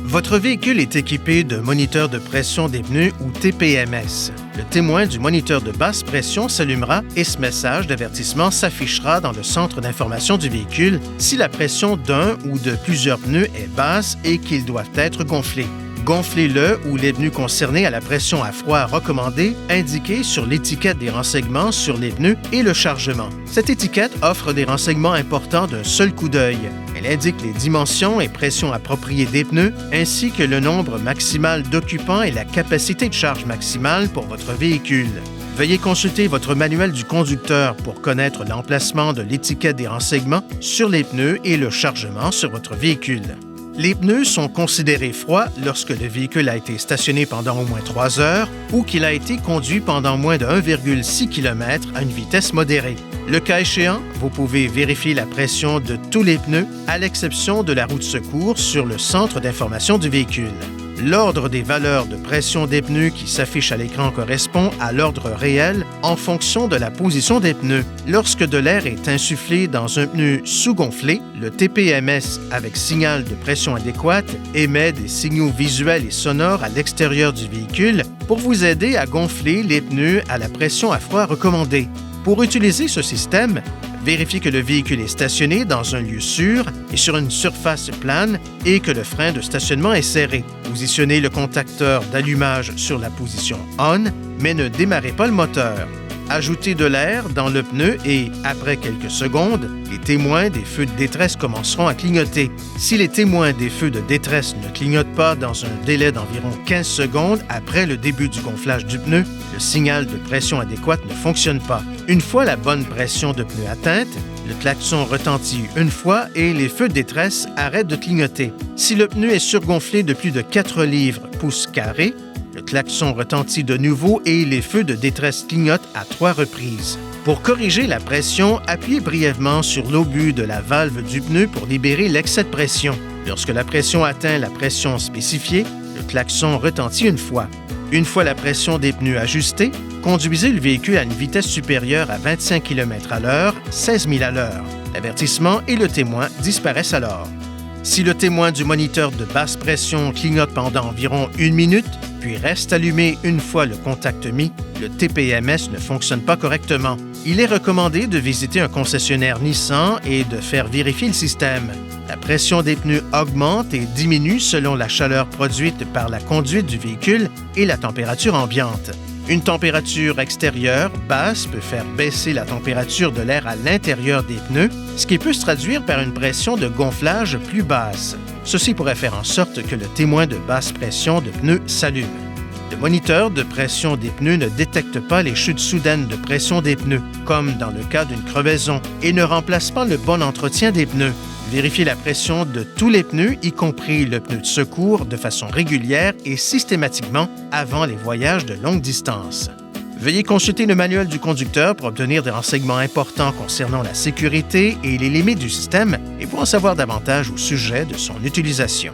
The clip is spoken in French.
Votre véhicule est équipé de moniteur de pression des pneus ou TPMS. Le témoin du moniteur de basse pression s'allumera et ce message d'avertissement s'affichera dans le centre d'information du véhicule si la pression d'un ou de plusieurs pneus est basse et qu'ils doivent être gonflés. Gonflez le ou les pneus concernés à la pression à froid recommandée, indiquée sur l'étiquette des renseignements sur les pneus et le chargement. Cette étiquette offre des renseignements importants d'un seul coup d'œil. Elle indique les dimensions et pressions appropriées des pneus, ainsi que le nombre maximal d'occupants et la capacité de charge maximale pour votre véhicule. Veuillez consulter votre manuel du conducteur pour connaître l'emplacement de l'étiquette des renseignements sur les pneus et le chargement sur votre véhicule. Les pneus sont considérés froids lorsque le véhicule a été stationné pendant au moins 3 heures ou qu'il a été conduit pendant moins de 1,6 km à une vitesse modérée. Le cas échéant, vous pouvez vérifier la pression de tous les pneus, à l'exception de la roue de secours sur le centre d'information du véhicule. L'ordre des valeurs de pression des pneus qui s'affiche à l'écran correspond à l'ordre réel en fonction de la position des pneus. Lorsque de l'air est insufflé dans un pneu sous-gonflé, le TPMS avec signal de pression adéquate émet des signaux visuels et sonores à l'extérieur du véhicule pour vous aider à gonfler les pneus à la pression à froid recommandée. Pour utiliser ce système, vérifiez que le véhicule est stationné dans un lieu sûr et sur une surface plane et que le frein de stationnement est serré. Positionnez le contacteur d'allumage sur la position ON, mais ne démarrez pas le moteur. Ajoutez de l'air dans le pneu et, après quelques secondes, les témoins des feux de détresse commenceront à clignoter. Si les témoins des feux de détresse ne clignotent pas dans un délai d'environ 15 secondes après le début du gonflage du pneu, le signal de pression adéquate ne fonctionne pas. Une fois la bonne pression de pneu atteinte, le klaxon retentit une fois et les feux de détresse arrêtent de clignoter. Si le pneu est surgonflé de plus de 4 livres pouces carrés, le klaxon retentit de nouveau et les feux de détresse clignotent à 3 reprises. Pour corriger la pression, appuyez brièvement sur l'obus de la valve du pneu pour libérer l'excès de pression. Lorsque la pression atteint la pression spécifiée, le klaxon retentit une fois. Une fois la pression des pneus ajustée, conduisez le véhicule à une vitesse supérieure à 25 km à l'heure, 16 000 à l'heure. L'avertissement et le témoin disparaissent alors. Si le témoin du moniteur de basse pression clignote pendant environ 1 minute, puis reste allumé une fois le contact mis, le TPMS ne fonctionne pas correctement. Il est recommandé de visiter un concessionnaire Nissan et de faire vérifier le système. La pression des pneus augmente et diminue selon la chaleur produite par la conduite du véhicule et la température ambiante. Une température extérieure basse peut faire baisser la température de l'air à l'intérieur des pneus, ce qui peut se traduire par une pression de gonflage plus basse. Ceci pourrait faire en sorte que le témoin de basse pression de pneus s'allume. Le moniteur de pression des pneus ne détecte pas les chutes soudaines de pression des pneus, comme dans le cas d'une crevaison, et ne remplace pas le bon entretien des pneus. Vérifiez la pression de tous les pneus, y compris le pneu de secours, de façon régulière et systématiquement avant les voyages de longue distance. Veuillez consulter le manuel du conducteur pour obtenir des renseignements importants concernant la sécurité et les limites du système et pour en savoir davantage au sujet de son utilisation.